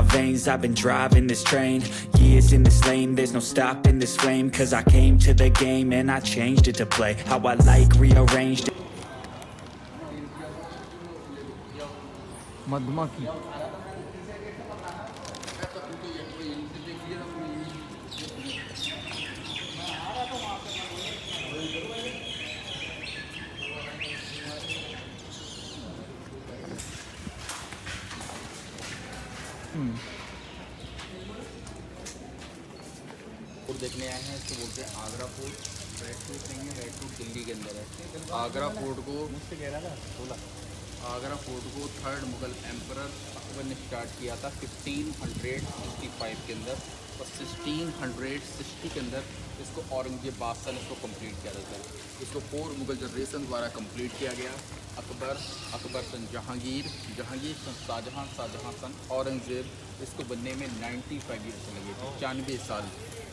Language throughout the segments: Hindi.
veins, I've been driving this train. Years in this lane, there's no stopping this flame. Cause I came to the game and I changed it to play how I like, rearranged it. मधुमक्खी फूड देखने आए हैं। इसको बोलते हैं आगरा फूड। रेड फूड नहीं है, रेड फूड दिल्ली के अंदर है। आगरा फूड को थर्ड मुगल एम्परर अकबर ने स्टार्ट किया था 1555 के अंदर, और 1660 के अंदर इसको औरंगजेब बादशाह ने इसको कंप्लीट किया था। इसको 4 मुगल जनरेशन द्वारा कंप्लीट किया गया। अकबर सन जहांगीर सन शाहजहां सन औरंगजेब। इसको बनने में 95 ईयर्स लगे थे, 95 साल।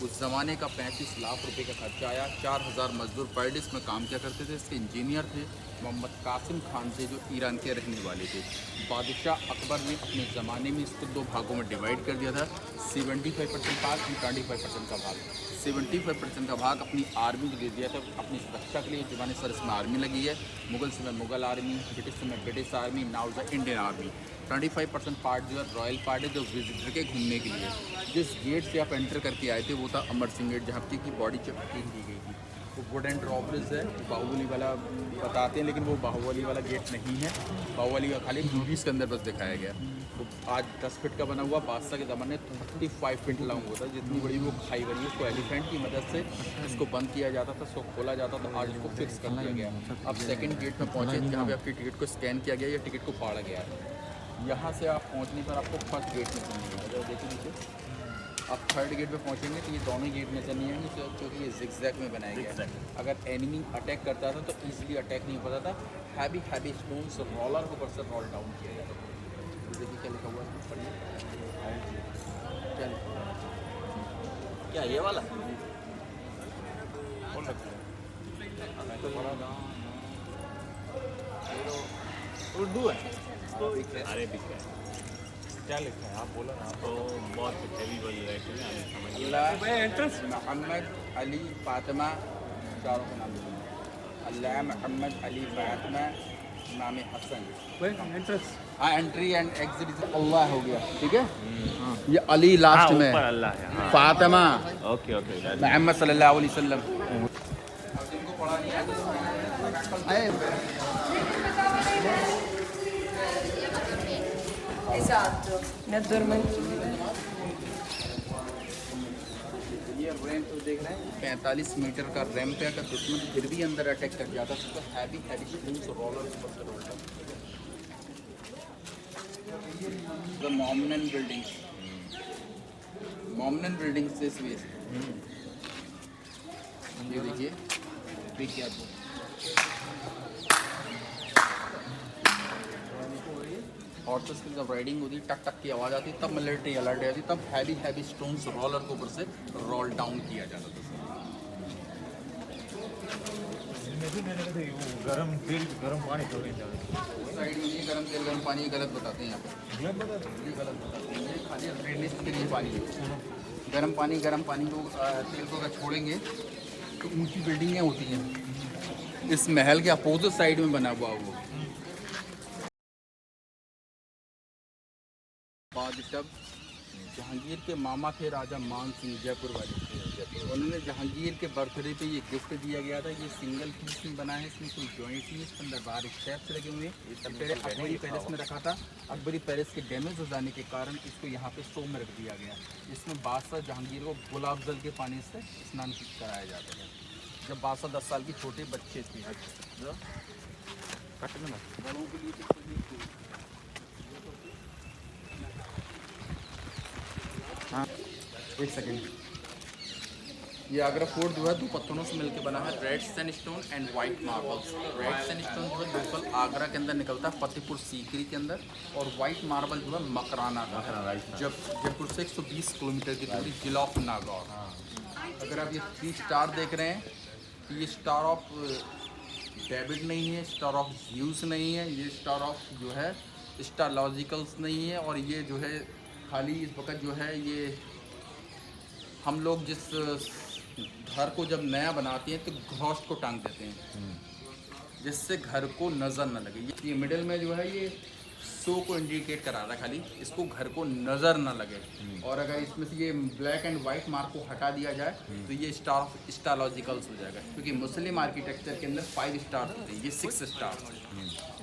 उस ज़माने का 35 लाख रुपए का खर्चा आया। 4000 मजदूर पर डे इसमें काम किया करते थे। इसके इंजीनियर थे मोहम्मद कासिम खान थे, जो ईरान के रहने वाले थे। बादशाह अकबर ने अपने ज़माने में इसको 2 भागों में डिवाइड कर दिया था। 75% भाग और 25% का भाग। 75% का भाग अपनी आर्मी को दे दिया था, अपनी सुरक्षा के लिए। ज़माने सर इसमें आर्मी लगी है। मुगल समय मुगल आर्मी, ब्रिटिश समय British army, now the Indian army. 25% part जो है रॉयल पार्ट है, जो विजिटर के घूमने के लिए। जिस गेट से आप एंटर करके आए थे वो था अमर सिंह गेट, जहाँ की बॉडी चेकिंग की गई थी। वो वुड एंड रॉबर्स है, बाहुबली वाला बताते हैं, लेकिन वो बाहुबली वाला गेट नहीं है। बाहुबली का खाली मूवीज़ के अंदर बस दिखाया गया। तो आज 10 फीट का बना हुआ, बादशाह के ज़माने 35 फीट लॉन्ग होता है। जितनी बड़ी वो खाई बनी है, उसको एलिफेंट की मदद से इसको बंद किया जाता था, इसको खोला जाता था। आज इसको फिक्स कर दिया गया। अब सेकंड गेट में पहुँचे, जहाँ पे आपकी टिकट को स्कैन किया गया या टिकट को फाड़ा गया है। यहाँ से आप पहुँचने पर आपको फर्स्ट गेट में मिलेगा। देखिए नीचे आप थर्ड गेट पे पहुँचेंगे तो ये दोनों गेट नजर नहीं आएंगे, क्योंकि ये जिगजैग में बनाया गया है। अगर एनिमी अटैक करता था तो ईजिली अटैक नहीं होता था। हैवी स्टोन्स रोलर को ऊपर से रोल डाउन किया जाता था। तो देखिए क्या लिखा हुआ है, पढ़िए क्या लिखा हुआ है। क्या ये वाला उर्दू है, अरेबिक है। क्या लिखा है आप बोलो ना। तो बहुत हेवी बोल रहे थे, समझ मोहम्मद अली फातिमा, चारों का नाम लिखा। अल्लाह मोहम्मद अली फातिमा नाम हसन। हाँ, एंट्री एंड एग्जिट अल्लाह हो गया, ठीक है। ये अली लास्ट में, अल्लाह है। फातिमा, ओके मोहम्मद सल्लल्लाहु अलैहि वसल्लम। जिनको पढ़ा नहीं आए Esatto, mi addormento. ये रैंप देख रहे हैं, 45 मीटर का रैंप है। अगर दुश्मन फिर भी अंदर अटैक कर जाता तो हैवी स्टोन्स रोलर ऊपर से रोल करता। द मोमनन बिल्डिंग से स्पेस। ये देखिए क्या हॉर्सेस की जब राइडिंग होती, टक टक की आवाज़ आती, तब मिलिट्री अलर्ट आती, तब हैवी स्टोन्स रोलर को ऊपर से रोल डाउन किया जाता था। गरम तेल गरम पानी थोड़ी साइड में ये गरम तेल गरम पानी गलत बताते हैं यहाँ पे, ये गलत बताते हैं। ये खाली ड्रेनेज के लिए पानी है। गरम पानी को तेल को अगर छोड़ेंगे तो ऊंची बिल्डिंगें होती हैं। इस महल के अपोजिट साइड में बना हुआ वो बादशाह जहांगीर के मामा थे राजा मान सिंह, जयपुर वाले। उन्होंने जहांगीर के बर्थडे पे ये गिफ्ट दिया गया था। ये सिंगल पीस में बना है, इसमें कोई जॉइंट नहीं है। इसके अंदर 12 स्टेप्स लगे हुए हैं। पहले अकबरी पैलेस में रखा था। अकबरी पैलेस के डैमेज हो जाने के कारण इसको यहाँ पे शो में रख दिया गया। इसमें बादशाह जहांगीर को गुलाब जल के पानी से स्नान कराया जाता है। जब बादशाह 10 साल की छोटे बच्चे थे। बड़ों के लिए हाँ, एक सेकेंड। ये आगरा फोर्ट जो है 2 पत्थरों से मिलकर बना है, red sandstone and white marbles. Red sandstone जो है लोकल आगरा के अंदर निकलता है, फतेहपुर सीकरी के अंदर। और वाइट मार्बल जो है मकराना का है, जब जयपुर से 120 किलोमीटर की दूरी, जिला ऑफ नागौर। अगर आप ये 3 स्टार देख रहे हैं तो ये स्टार ऑफ डेविड नहीं है, स्टार ऑफ ज़्यूस नहीं है, ये स्टार ऑफ जो है स्टार लॉजिकल्स नहीं है, और ये जो है खाली इस वक्त जो है ये हम लोग जिस घर को जब नया बनाते हैं तो घोस्ट को टांग देते हैं जिससे घर को नज़र न लगे। ये मिडिल में जो है ये शो को इंडिकेट करा रहा है, खाली इसको घर को नज़र न लगे। और अगर इसमें से ये ब्लैक एंड वाइट मार्क को हटा दिया जाए तो ये स्टार ऑफ स्टारलॉजिकल्स हो जाएगा, क्योंकि मुस्लिम आर्किटेक्चर के अंदर 5 स्टार्स होते हैं, ये 6 स्टार्स।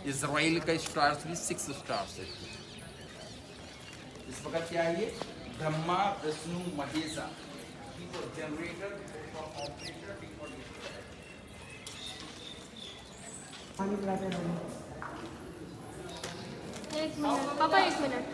इजराइल का स्टार्स भी 6 स्टार्स है। इस वक्त क्या है ये ब्रह्मा विष्णु महेशा जनरेटर ऑपरेटर। एक मिनट पापा, एक मिनट।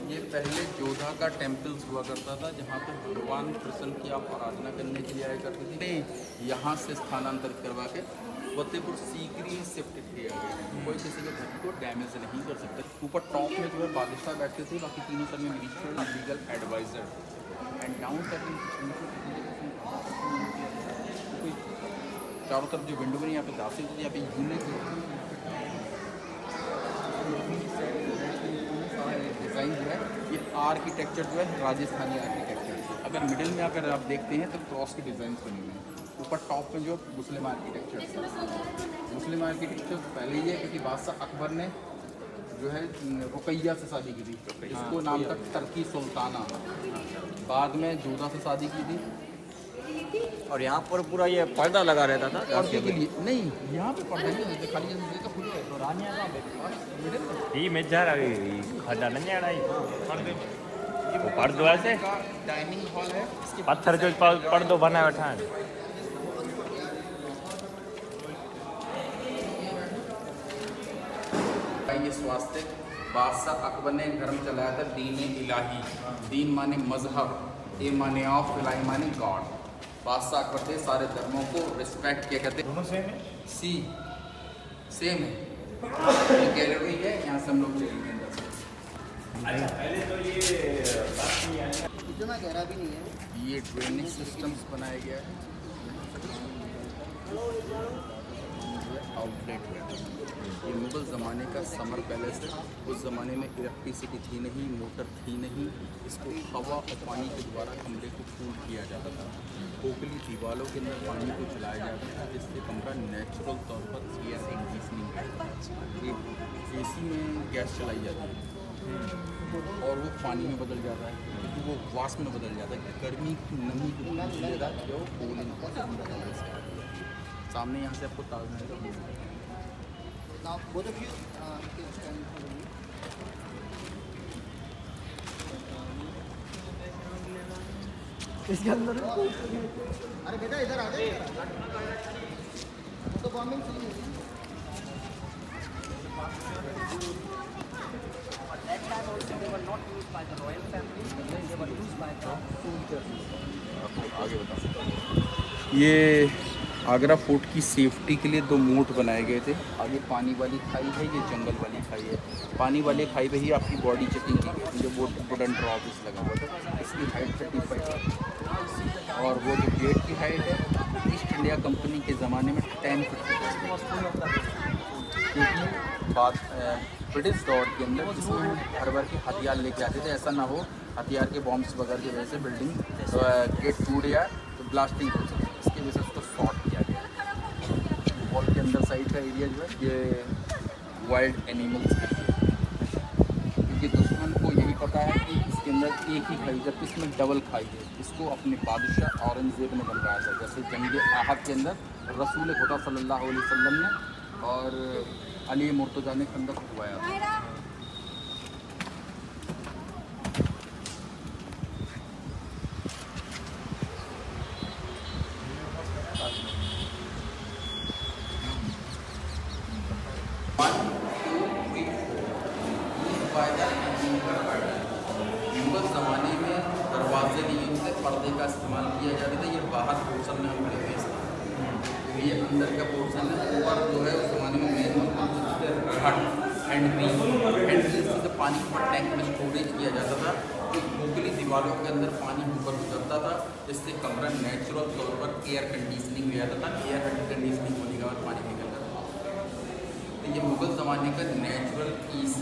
ये पहले जोधा का टेम्पल्स हुआ करता था, जहाँ पे भगवान कृष्ण की आप आराधना करने के लिए आया करते थे। यहाँ से स्थानांतरित करवा के फतेहपुर सीकरी शिफ्ट किया गया। कोई किसी के घर को डैमेज नहीं कर सकता। ऊपर टॉप में जो है बादशाह बैठते थे, बाकी तीनों सर में minister legal adviser and down तक चारों तरफ जो विंडो बनी यहाँ पे दाखिल थी, यहाँ पे यूनिक डिज़ाइन जो है ये आर्किटेक्चर जो है राजस्थानी आर्किटेक्चर। अगर मिडिल में अगर आप देखते हैं तो क्रॉस के डिज़ाइन बने हुए हैं। ऊपर टॉप में जो मुस्लिम आर्किटेक्चर पहले ही है, क्योंकि बादशाह अकबर ने जो है रुकैया से शादी की थी, इसको नाम था टर्की सुल्ताना। बाद में जोधा से शादी की थी। और यहाँ पर पूरा ये पर्दा लगा रहता था पर्दे के लिए नहीं, यहाँ पे पर्दा नहीं होते, खाली जैसे तो खुले तो रानिया का ये मैं जा रहा हूँ खड्डा नहीं आ रहा है वो पर्दो ऐसे डाइनिंग हॉल है, इसके पत्थर जो पर्दो बना बैठा है। ये स्वास्थ्य बादशाह अकबर ने धर्म चलाया था दीन इलाही। दीन माने मजहब, ए माने ऑफ, इलाही माने गॉड। बादशाह अकबर थे सारे धर्मों को रिस्पेक्ट किया करते। दोनों सेम है, सी सेम है। ये गैलरी है, यहाँ से हम लोग चलेंगे अंदर से। पहले तो ये इतना गहरा भी नहीं है। ये ड्रेनेज सिस्टम्स बनाया गया है। आउटलेट है। ये मुग़ल ज़माने का समर पैलेस है। उस ज़माने में इलेक्ट्रिसिटी थी नहीं, मोटर थी नहीं, इसको हवा और पानी के द्वारा कमरे को कूल किया जाता था। खोखली दीवारों के अंदर पानी को चलाया जाता था, जिससे कमरा नेचुरल तौर पर एयर कंडीशनिंग है। AC में गैस चलाई जाती है और वो पानी में बदल जाता है, क्योंकि वो वाष्प में बदल जाता है। गर्मी की नमी को मिलेगा जो कूलिंग। सामने यहाँ से आपको ताजमहल का व्यू है। Now both of you can stand for me. इसके अंदर अरे बेटा इधर आ जाए, तो बॉम्बिंग चली है। That time also they were not used by the royal family, they were used by the soldiers. आगे बता। ये आगरा फोर्ट की सेफ्टी के लिए 2 मोट बनाए गए थे। आगे पानी वाली खाई है, ये जंगल वाली खाई है। पानी वाली खाई पे ही आपकी बॉडी चेकिंग की, जो वुडन ड्रॉप इस लगा हुआ था। इसकी हाइट 35 और वो जो गेट की हाइट है ईस्ट इंडिया कंपनी के ज़माने में 10 फीट की, क्योंकि बात ब्रिटिश दौर के अंदर जिसमें हर बार के हथियार लेके आते थे, ऐसा ना हो हथियार के बॉम्ब्स वगैरह की वजह से बिल्डिंग गेट टूट गया तो ब्लास्टिंग हो सके, इसकी वजह से उसको शॉर्ट किया गया। वॉल के अंदर साइड का एरिया जो है ये वाइल्ड एनिमल्स के लिए, क्योंकि दुश्मन को यही पता है कि इसके अंदर एक ही खाई, जबकि इसमें डबल खाई है। इसको अपने बादशाह औरंगज़ेब ने बनवाया था, जैसे जंग आहद के अंदर रसूल खुदा सल्लल्लाहु अलैहि वसल्लम ने और अली मुर्तज़ा ने खंदक खुदवाया था। मुगल ज़माने में दरवाजे नहीं होते, पर्दे का इस्तेमाल किया जाता था। ये बाहर पोर्शन में हम खड़े हुए हैं, ये अंदर का पोर्शन है। ऊपर जो है उस ज़माने में मेन हैंड से पानी को टैंक में स्टोरेज किया जाता था, पे खोखली दीवारों के अंदर पानी ऊपर गुजरता था, जिससे कमरा नेचुरल तौर पर एयर कंडीशनिंग हो जाता था। एयर कंडीशनिंग होने के बाद पानी निकलता था। तो ये मुगल ज़माने का नेचुरल AC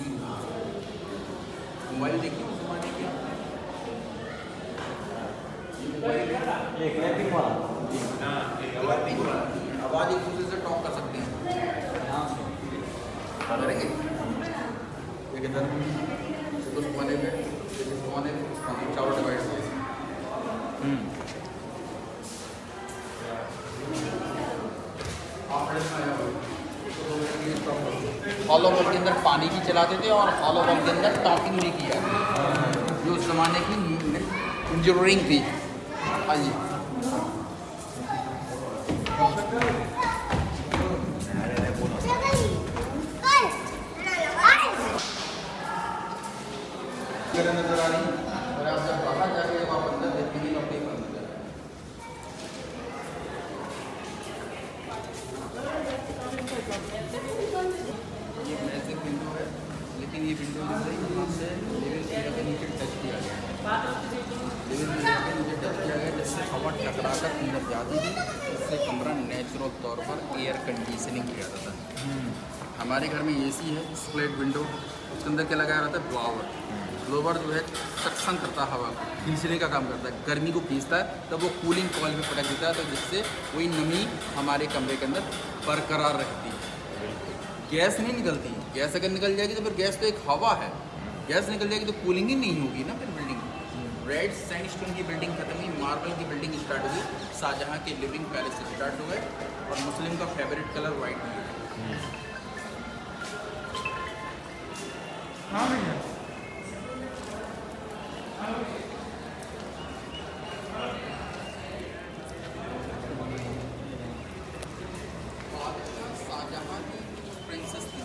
मोबाइल देखिए उस ज़माने के, ये मोबाइल है, ये क्लैपिंग वाला आवाज़ एक दूसरे से टॉक कर सकते हैं। करेंगे एक इधर उस कोने में, इस कोने में चारों डिवाइड हो हॉलो बॉल के अंदर पानी भी चलाते थे और हॉलो बॉल के अंदर टॉकिंग भी किया, जो उस ज़माने की इंजीनियरिंग थी। हाँ जी, नजर आ रही और आप जब बाहर जाके आप अंदर देखेंगे तो आपको नजर ये मैजिक विंडो है, लेकिन ये विंडो जो है यहाँ से लिविंग एरिया के नीचे टच किया गया है। लिविंग एरिया के नीचे टच किया गया जिससे हवा टकरा कर अंदर जाती थी, इससे कमरा नेचुरल तौर पर एयर कंडीशनिंग किया जाता है। हमारे घर में AC है, स्प्लिट विंडो, उसके अंदर क्या लगाया रहता है ब्लोवर। ब्लोवर जो है सक्शन करता है, हवा खींचने का काम करता है, गर्मी को खींचता है, तब वो कूलिंग कॉइल पे पटक देता है, तो जिससे वही नमी हमारे कमरे के अंदर बरकरार रहती है। गैस नहीं निकलती, गैस अगर निकल जाएगी तो फिर गैस तो एक हवा है, गैस निकल जाएगी तो कूलिंग ही नहीं होगी ना फिर बिल्डिंग। रेड सैंडस्टोन की बिल्डिंग खत्म हुई, मार्बल की बिल्डिंग स्टार्ट हुई, शाहजहाँ के लिविंग पैलेस से स्टार्ट हो गए, और मुस्लिम का फेवरेट कलर वाइट है। हाँ भैया, शाहजहाँ की प्रिंसेस थी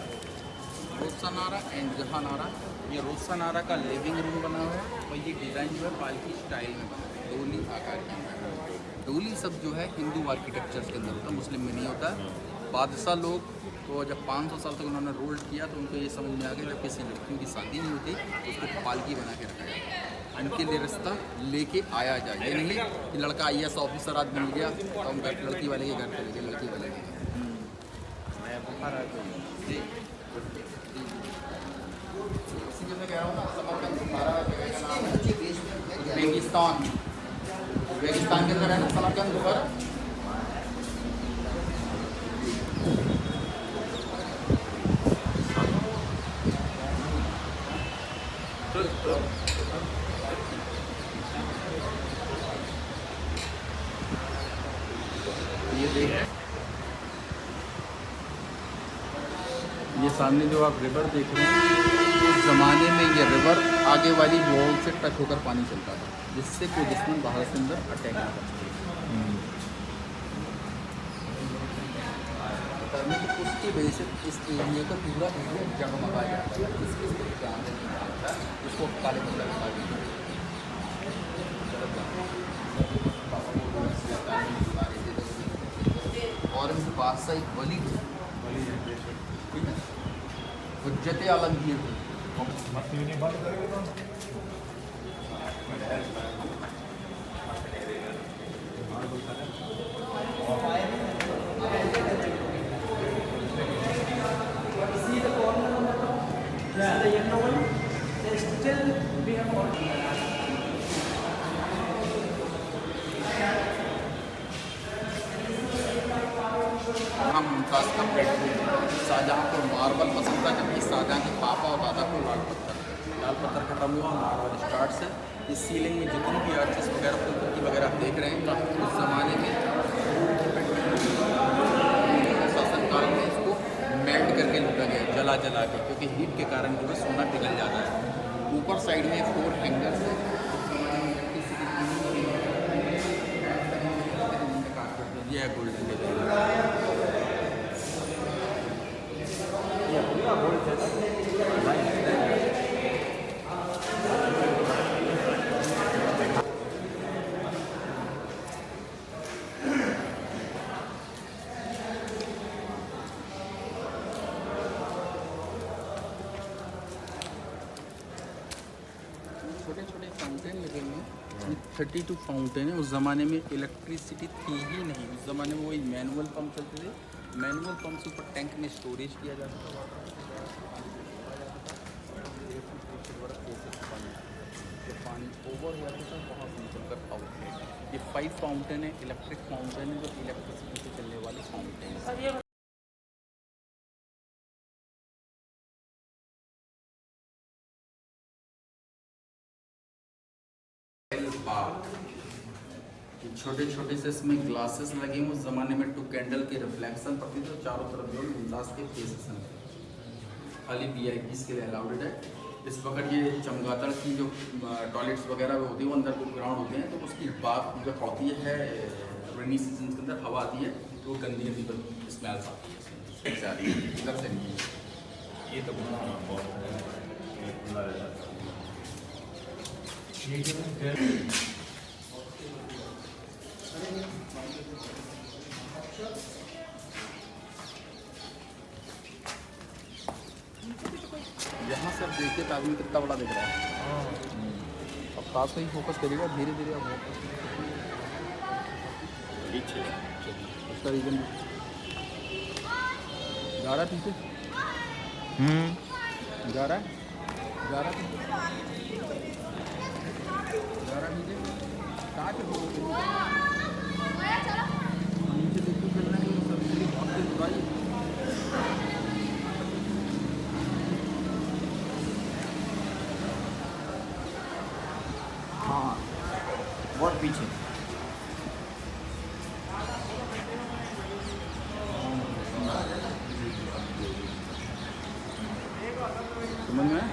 रोसनारा एंड जहानारा। ये रोसनारा का लिविंग रूम बना हुआ है, और ये डिज़ाइन जो है पालकी स्टाइल में बना है, डोली आकार की। डोली सब जो है हिंदू आर्किटेक्चर्स के अंदर होता है, मुस्लिम में नहीं होता। बादशाह लोग तो जब 500 साल तक उन्होंने रूल किया तो उनको ये समझ में आ गया जब किसी लड़कियों की शादी नहीं होती तो उसको पालकी बना के रखा जाए, उनके लिए रास्ता लेके आया जाए। ये नहीं कि लड़का IAS ऑफिसर आज मिल गया तो हम लड़की वाले के घर चले गए, लड़की वाले के जी। इसी मैं कह रहा हूँ ना, समरकंद बुखारा जगह का नाम है रेगिस्तान, रेगिस्तान के अंदर है ना समरकंद बुखारा। ये सामने जो आप रिवर देख रहे हैं, उस ज़माने में ये रिवर आगे वाली वॉल से टच होकर पानी चलता था, जिससे कोई दुश्मन बाहर से अंदर अटैक ना कर सके। उसकी वजह से इस एरिया का पूरा एरिया जगमगाया जाता है, जिसको काले पत्थर कहा जाता है। और इनके बादशाह एक वली थे, ठीक है, हुज्जत आलमगीर थे। See the corner on the top? Yeah. The yellow one? They still we have all. हम मुमताज़ का बेडरूम, शाहजहाँ को मार्बल पसंद था, जबकि शाहजहाँ के पापा और दादा को लाल पत्थर का रंग हुआ मार्बल स्टार्ट से। इस सीलिंग में जितनी भी आर्टिस वगैरह पुतली वगैरह आप देख रहे हैं, उस ज़माने में शासनकाल में इसको मेल्ट करके लूटा गया, जला के, क्योंकि हीट के कारण जो है सोना पिघल जाता है। ऊपर साइड में 4 हैंगर्स है, ये है गोल्डन छोटे छोटे 32 फाउंटेन है। उस ज़माने में इलेक्ट्रिसिटी थी ही नहीं, उस ज़माने में वही मैनुअल पंप चलते थे। मैनुअल पंप से ऊपर टैंक में स्टोरेज किया जाता था पानी ओवर हो जाता था, वहाँ से निकलकर आउटलेट। ये 5 फाउंटेन है, इलेक्ट्रिक फाउंटेन है, जो इलेक्ट्रिसिटी से चलने वाली फाउंटेन है। छोटे छोटे से इसमें ग्लासेस लगे हुए, उस ज़माने में 2 कैंडल के रिफ्लेक्शन पड़ती थी, चारों तरफ जो ग्लास के फेसेस हैं, खाली VIPs के लिए अलाउडेड है। इस वक्त ये चमगादड़ की जो टॉयलेट्स वगैरह होती है वो अंदर ग्राउंड होते हैं, तो उसकी बात जब होती है रेनी सीजन के अंदर हवा आती है तो गंदी गंदी स्मेल्स आती है इधर से नहीं। ये तो बहुत यहाँ से अब देखिए तो आदमी कितना बड़ा दिख रहा है। अब पास में ही फोकस करिएगा, धीरे धीरे अब पीछे उसका रीजन जा रहा है पीछे, जा रहा है पीछे, जा रहा पीछे कहाँ के नीचे देखिए चल रहा है सब बहुत तेज बुराई। हाँ बहुत पीछे। समझ में?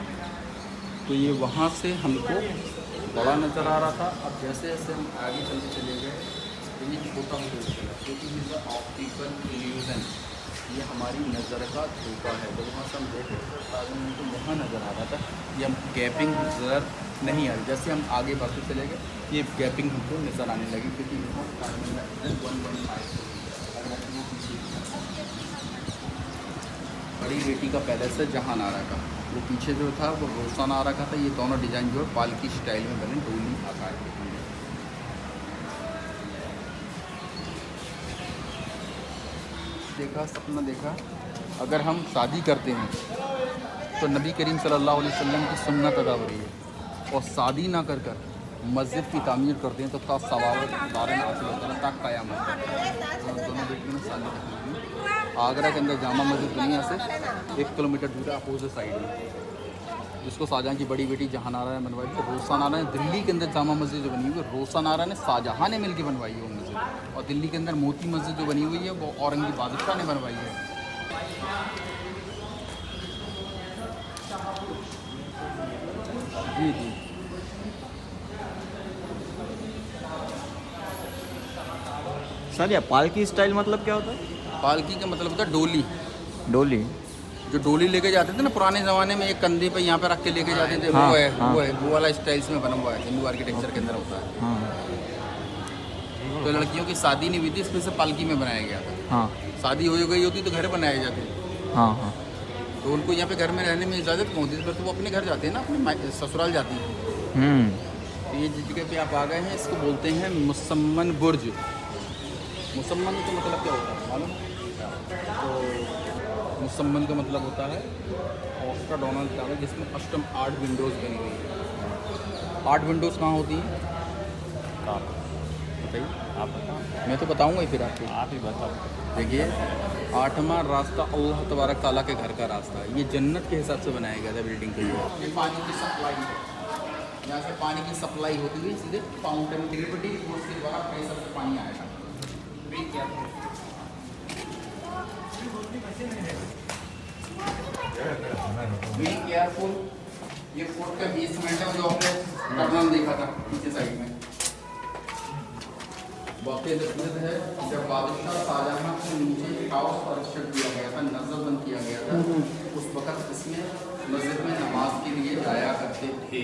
तो ये वहाँ से हमको बड़ा नज़र आ रहा था। अब जैसे जैसे हम आगे चलते चले गए तो ये छोटा होता चला, क्योंकि ऑप्टिकल इल्यूजन, ये हमारी नज़र का धोखा है। तो वहाँ से हम देखे तो वहाँ नज़र आ रहा था, ये हम गैपिंग नज़र नहीं आ रही। जैसे हम आगे बढ़ते चले गए ये गैपिंग हमको नज़र आने लगी, क्योंकि बड़ी बेटी का पैलेस है जहानारा का, वो पीछे जो था वो रोशनारा का था। ये दोनों डिज़ाइन जो है पालकी स्टाइल में बने, डोली आकार के। देखा सपना देखा, अगर हम शादी करते हैं तो नबी करीम सल्लल्लाहु अलैहि वसल्लम की सुन्नत अदा हो रही है, और शादी ना कर कर मस्जिद की तामीर करते हैं तो ता सवाब दारन हासिल होता है, ताक क़यामत। दोनों बेटियों ने शादी की। आगरा के अंदर जामा मस्जिद दुनिया से 1 किलोमीटर दूर है, अपोजिट साइड में, जिसको शाहजहाँ की बड़ी बेटी जहानारा ने बनवाई थी। रोशनारा ने दिल्ली के अंदर जामा मस्जिद जो बनी हुई है, रोशनारा ने शाहजहाँ ने मिलकर बनवाई है वो मस्जिद। और दिल्ली के अंदर मोती मस्जिद जो बनी हुई है वो औरंगजेब बादशाह ने बनवाई है। जी जी सर ये पालकी स्टाइल मतलब क्या होता है? पालकी का मतलब होता है डोली। डोली जो डोली लेके जाते थे ना पुराने ज़माने में, एक कंधे पे यहाँ पे रख के लेके जाते थे, हाँ, वो है हाँ। वो है वो वाला स्टाइल्स में बना हुआ है, हिंदू आर्किटेक्चर के अंदर होता है। हाँ तो लड़कियों की शादी नहीं हुई थी, इसमें से पालकी में बनाया गया था। हाँ शादी हो गई होती तो घर बनाए जाते, हाँ हाँ तो उनको यहाँ पे घर में रहने में इजाज़त कौन होती है? तो वो अपने घर जाते हैं ना, अपने ससुराल जाती है। तो ये जिस जगह पे आप आ गए हैं इसको बोलते हैं मुसम्मन बुर्ज। मुसम्मन का मतलब क्या होता है मालूम? तो मुसम्मन का मतलब होता है ऑक्टागोनल टावर, जिसमें अष्टम 8 विंडोज़ बनी हुई है। 8 विंडोज़ कहाँ होती हैं बताइए? आप बताओ। मैं तो बताऊँगा ही, फिर आपको आप ही बताओ। देखिए 8वां रास्ता अल्लाह तबारक ताला के घर का रास्ता है। ये जन्नत के हिसाब से बनाया गया था बिल्डिंग के लिए। ये पानी की सप्लाई है, यहाँ से पानी की सप्लाई होती है सीधे फाउंटेन ग्रेविटी फोर्स के द्वारा प्रेशर से पानी आएगा। Be careful. ये फोर्ट का बेसमेंट है जो आपने टर्नल देखा था पीछे साइड में। वाकई दस्तूर है, जब बादशाह शाहजहाँ को नीचे हाउस परीक्षण किया गया था, नजरबंद किया गया था, उस वक्त इसमें मस्जिद में नमाज के लिए जाया करते थे।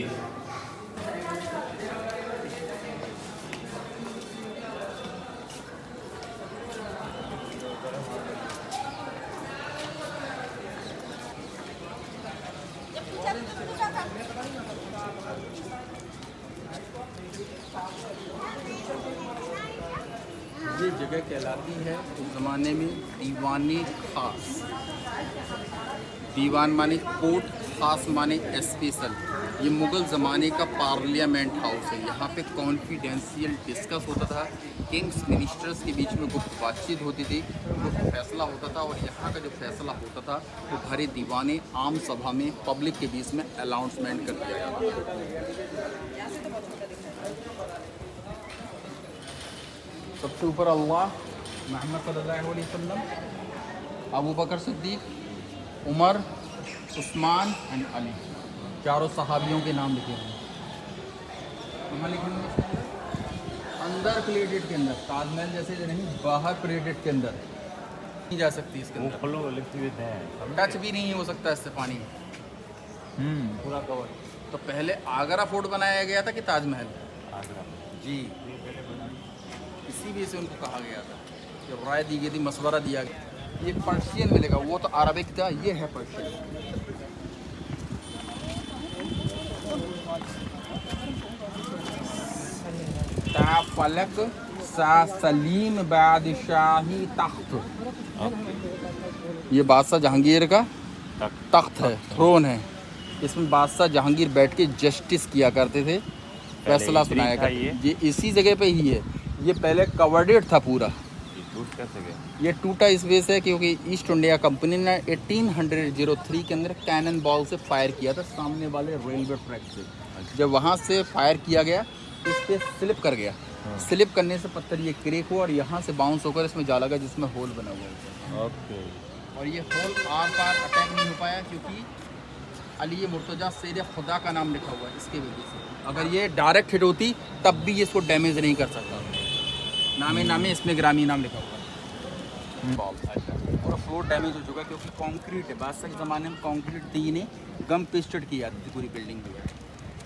ये जगह कहलाती है उस ज़माने में दीवाने खास। दीवान माने कोर्ट, खास माने स्पेशल। ये मुग़ल ज़माने का पार्लियामेंट हाउस है। यहाँ पे कॉन्फिडेंशियल डिस्कस होता था, किंग्स मिनिस्टर्स के बीच में गुप्त बातचीत होती थी, गुप्त फैसला होता था। और यहाँ का जो फैसला होता था वो भरे दीवाने आम सभा में पब्लिक के बीच में अनाउंसमेंट कर दिया जाता था। सबसे ऊपर अल्लाह, मोहम्मद सल्लल्लाहु अलैहि वसल्लम, अबू बकर सिद्दीक, उमर, उस्मान एंड अली, चारों सहाबियों के नाम लिखे हुए हैं। कहाँ लिखे हुए हैं इसके अंदर? अंदर प्लेटेड के अंदर, ताजमहल जैसे नहीं, बाहर प्लेटेड के अंदर नहीं जा सकती इसके अंदर, टच भी नहीं हो सकता इससे पानी। पूरा कवर। तो पहले आगरा फोर्ट बनाया गया था कि ताजमहल? आगरा जी, इसी वजह से उनको कहा गया था कि राय दी गई थी, मशवरा दिया गया। ये पर्शियन मिलेगा, वो तो अरबिक था, ये है पर्शियन। फलक सा सलीम बादशाही तख्त, ये बादशाह जहांगीर का तख्त है, थ्रोन है। इसमें बादशाह जहांगीर बैठ के जस्टिस किया करते थे, फैसला सुनाया करते। ये इसी जगह पे ही है। ये पहले कवर्डेड था पूरा। ये टूटा इस वजह से क्योंकि ईस्ट इंडिया कंपनी ने 1803 के अंदर कैनन बॉल से फायर किया था सामने वाले रेलवे ट्रैक से। जब वहाँ से फायर किया गया, इस पे स्लिप कर गया। स्लिप करने से पत्थर ये क्रैक हुआ और यहाँ से बाउंस होकर इसमें जा लगा, जिसमें होल बना हुआ है। ओके। और ये होल आर पार अटैक नहीं हो पाया क्योंकि अली मुर्तज़ा शेर खुदा का नाम लिखा हुआ है, इसके वजह से। अगर ये डायरेक्ट हिट होती तब भी ये इसको डैमेज नहीं कर सकता। नामे इसमें ग्रामी नाम लिखा हुआ है। पूरा फ्लोर डैमेज हो चुका है क्योंकि कंक्रीट है। बादशाह के ज़माने में कंक्रीट दी ने गम पेस्टेड की जाती थी पूरी बिल्डिंग में।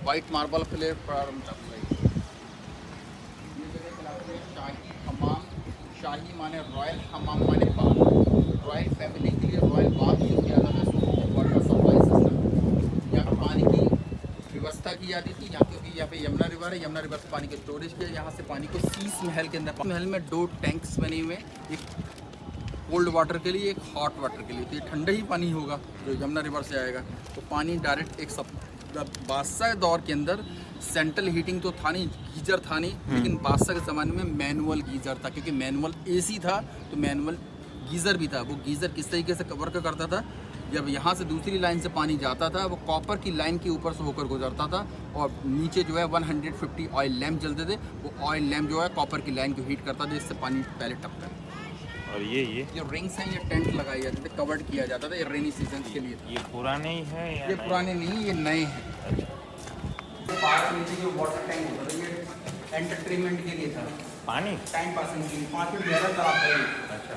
वाइट मार्बल प्लेटफॉर्म तक शाही हमाम। शाही माने रॉयल, हमाम माने बाथ। रॉयल फैमिली के लिए रॉयल बाथ यूज़ किया जाता है। वाटर सप्लाई सिस्टम, यहाँ पर पानी की व्यवस्था की जाती थी। यहाँ क्योंकि यहाँ पे यमुना रिवर है, यमुना रिवर से पानी के स्टोरेज किया। यहाँ से पानी को शीश महल के अंदर, महल में 2 टैंक्स बने हुए हैं, एक कोल्ड वाटर के लिए, एक हॉट वाटर के लिए। तो ये ठंडा ही पानी होगा जो यमुना रिवर से आएगा। तो पानी डायरेक्ट एक सब बादशाह के दौर के अंदर सेंट्रल हीटिंग तो था नहीं, गीजर था नहीं, लेकिन बादशाह के ज़माने में मैनुअल गीजर था। क्योंकि मैनुअल एसी था तो मैनुअल गीज़र भी था। वो गीज़र किस तरीके से वर्क करता था, जब यहाँ से दूसरी लाइन से पानी जाता था, वो कॉपर की लाइन के ऊपर से होकर गुजरता था और नीचे जो है 150 ऑयल लैम्प जलते थे। वो ऑयल लैम्प जो है कॉपर की लाइन को हीट करता था, जिससे पानी पहले टपका है। और ये रिंग्स हैं, ये टेंट लगाए जाते थे, कवर्ड किया जाता था। ये रेनी सीजन के लिए। ये पुराने ही है या ये पुराने नहीं, ये नए हैं। पार्क के नीचे जो वाटर टैंक होता था, ये एंटरटेनमेंट के लिए था, पानी टाइम पासिंग के लिए। 5 फीट गहरा तालाब है। अच्छा।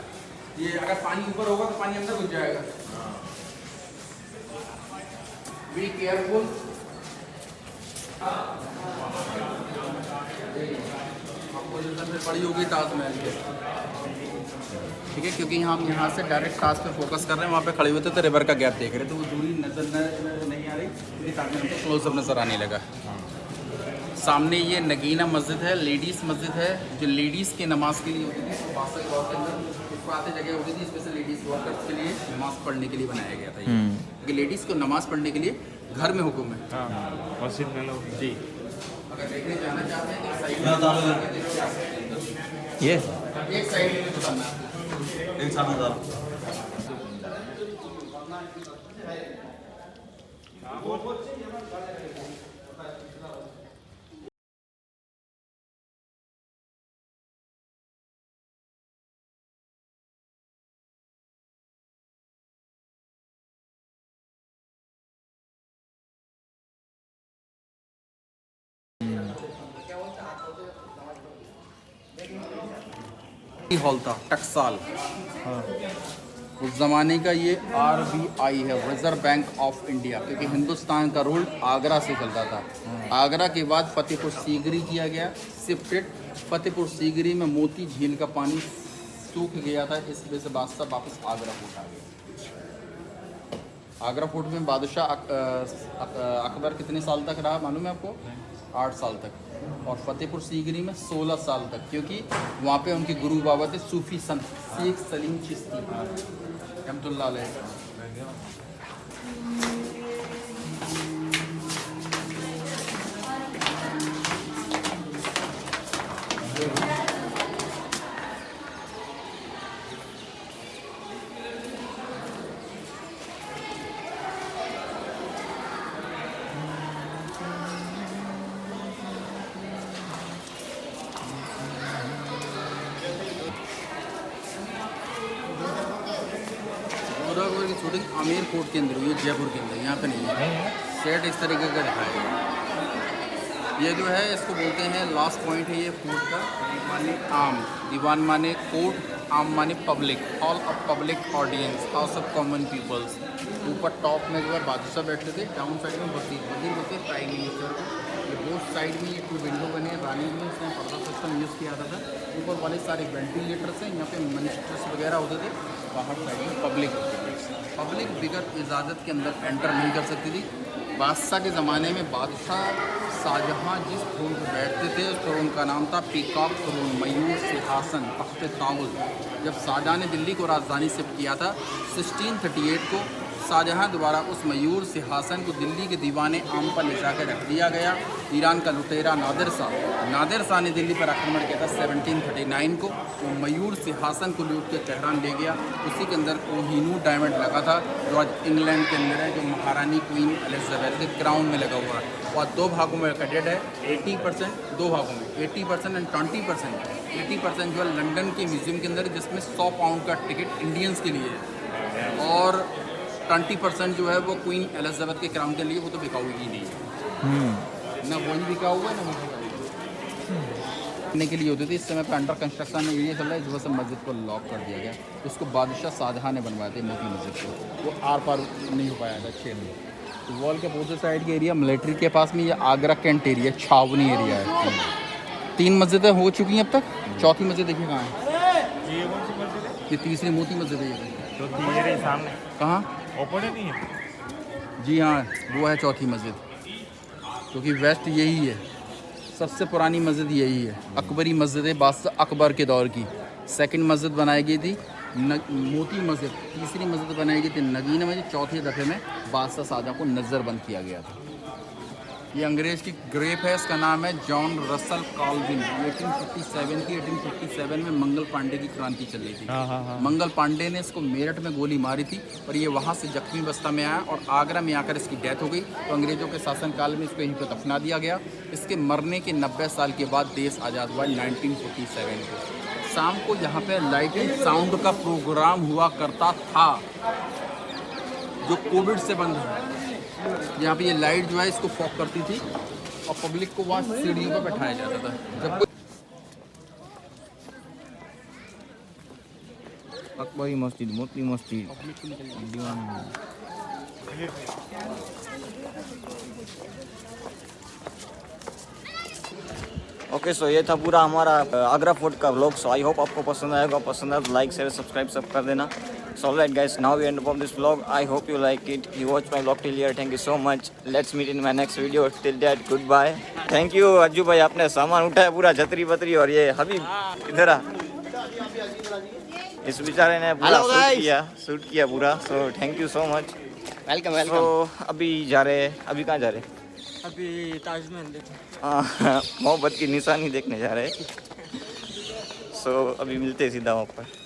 ये अगर पानी ऊपर होगा तो पानी अंदर घुस जाएगा। Be careful. आपको जो पड़ी होगी ताजमहल के, ठीक है, क्योंकि हम यहाँ से डायरेक्ट ताज पे फोकस कर रहे हैं। वहाँ पे खड़े हुए थे तो रिवर का गैप देख रहे थे, वो दूरी नज़र नहीं आ रही, क्योंकि ताजमहल को क्लोजअप नज़र आने लगा। सामने ये नगीना मस्जिद है, लेडीज़ मस्जिद है, जो लेडीज़ के नमाज के लिए होती थी। बादशाह के दौर के अंदर आते जगह होती थी, स्पेशल लेडीज़ वर्कर्स के लिए नमाज़ पढ़ने के लिए बनाया गया था। क्योंकि लेडीज़ को नमाज़ पढ़ने के लिए घर में हुक्म है। मस्जिद में लोग जी, अगर देखने जाना चाहते हैं तो साइड ये एक साइड में बताना हॉल था टकसाल। उस ज़माने का ये RBI है, रिजर्व बैंक ऑफ इंडिया, क्योंकि हिंदुस्तान का रूल आगरा से चलता था। आगरा के बाद फतेहपुर सीकरी किया गया, शिफ्टेड। फतेहपुर सीकरी में मोती झील का पानी सूख गया था, इस वजह से बादशाह वापस आगरा फोर्ट आ गया। आगरा फोर्ट में बादशाह अकबर कितने साल तक रहा मालूम है आपको? 8 साल तक, और फतेहपुर सीकरी में 16 साल तक, क्योंकि वहाँ पे उनके गुरु बाबा थे सूफी संत शेख सलीम चिश्ती रहमतुल्लाह अलैह। गोदावरी की शूटिंग आमेर कोर्ट के अंदर हुई है, जयपुर के अंदर, यहाँ पे नहीं है। सेट इस तरीके का दिखाया गया। ये जो है इसको बोलते हैं लास्ट पॉइंट है ये कोर्ट का। माने आम, दीवान माने कोर्ट, आम माने public, hall of public audience, house of common peoples. ऊपर टॉप में जो है बादशाह बैठते थे, डाउन साइड में वजीर बोलते हैं प्राइम मिनिस्टर को। ये बोथ साइड में ये 2 विंडो बने हैं, रानी में इसमें पर्दा सिस्टम यूज़ किया जाता था। ऊपर वाले सारे वेंटिलेटर्स हैं, यहाँ पे मिनिस्टर्स वगैरह होते थे। बाहर साइड में पब्लिक बिगर इजाज़त के अंदर एंटर नहीं कर सकती थी। बादशाह के ज़माने में बादशाह शाहजहाँ जिस थ्रोन पर बैठते थे उस थ्रोन का नाम था पीकॉक थ्रोन, मयूर सिंहासन, तख्त ताउल। जब शाहजहाँ ने दिल्ली को राजधानी शिफ्ट किया था 1638 को, शाहजहाँ द्वारा उस मयूर सिंहासन को दिल्ली के दीवाने आम पर ले जाकर रख दिया गया। ईरान का लुटेरा नादिर शाह ने दिल्ली पर आक्रमण किया था 1739 को। वो मयूर सिंहासन को लूट के तेहरान ले गया। उसी के अंदर कोहिनूर डायमंड लगा था जो आज इंग्लैंड के अंदर है, जो महारानी क्वीन एलिजाबेथ के क्राउन में लगा हुआ है। और 2 भागों में कटेड है, 80% 2 भागों में 80% एंड 20%। 80% जो है लंदन के म्यूजियम के अंदर, जिसमें 100 पाउंड का टिकट इंडियंस के लिए है, और 20% जो है वो क्वीन एलिजाबेथ के क्राउन के लिए, वो तो बिकाऊ ही नहीं है। ना वही बिका हुआ है ना वो करने के लिए होती थी। इस समय पे अंडर कंस्ट्रक्शन में एरिया चल रहा है, इस वजह से मस्जिद को लॉक कर दिया गया। उसको बादशाह शाहजहाँ ने बनवाया था मोती मस्जिद को, वो आर पार नहीं हो पाया था 6 में। तो वॉल के अपोजिट साइड के एरिया मिलिट्री के पास में, ये आगरा कैंट एरिया, छावनी एरिया है। 3 मस्जिदें हो चुकी हैं अब तक, 4थी मस्जिद देखिए कहाँ है। ये तीसरी मोती मस्जिद है, ये सामने कहाँ ओपन नहीं है। जी हाँ, वो है 4थी मस्जिद, क्योंकि वेस्ट यही है, सबसे पुरानी मस्जिद यही है। अकबरी मस्जिद है, बादशाह अकबर के दौर की। सेकंड मस्जिद बनाई गई थी मोती मस्जिद, तीसरी मस्जिद बनाई गई थी नगीना मस्जिद, 4थे दफ़े में बादशाह शाहजहाँ को नज़रबंद किया गया था। ये अंग्रेज़ की ग्रेप है, इसका नाम है जॉन रसल कॉल्विन। 1857 में मंगल पांडे की क्रांति चल रही थी। मंगल पांडे ने इसको मेरठ में गोली मारी थी, और ये वहाँ से जख्मी अवस्था में आया और आगरा में आकर इसकी डेथ हो गई। तो अंग्रेज़ों के शासनकाल में इसको यहीं पर दफना दिया गया। इसके मरने के 90 साल के बाद देश आज़ाद हुआ 1947 को। शाम को यहाँ पे लाइट एंड साउंड का प्रोग्राम हुआ करता था, जो कोविड से बंद है। यहाँ पे ये लाइट जो है इसको फॉक करती थी, और पब्लिक को वहाँ सीढ़ियों पर बैठाया जाता था। जब अकबरी मस्जिद, मोती मस्जिद, दीवान। ओके, सो ये था पूरा हमारा आगरा फोर्ट का व्लॉग। सो आई होप आपको पसंद आएगा। पसंद आए तो लाइक शेयर सब्सक्राइब सब कर देना। So alright guys, now we end up this vlog. I hope you like it. You watched my vlog till here. Thank you so much. Let's meet in my next video. Till that, goodbye. Thank you Ajju भाई, आपने सामान उठाया पूरा, छतरी बतरी। और ये हबीब इधर आ, इस बेचारे ने पूरा शूट किया पूरा। So thank you so much. Welcome So अभी जा रहे हैं, अभी कहाँ जा रहे हैं? अभी ताजमहल देखो, मोहब्बत की निशानी देखने जा रहे हैं। So अभी मिलते हैं सीधा वहाँ पर।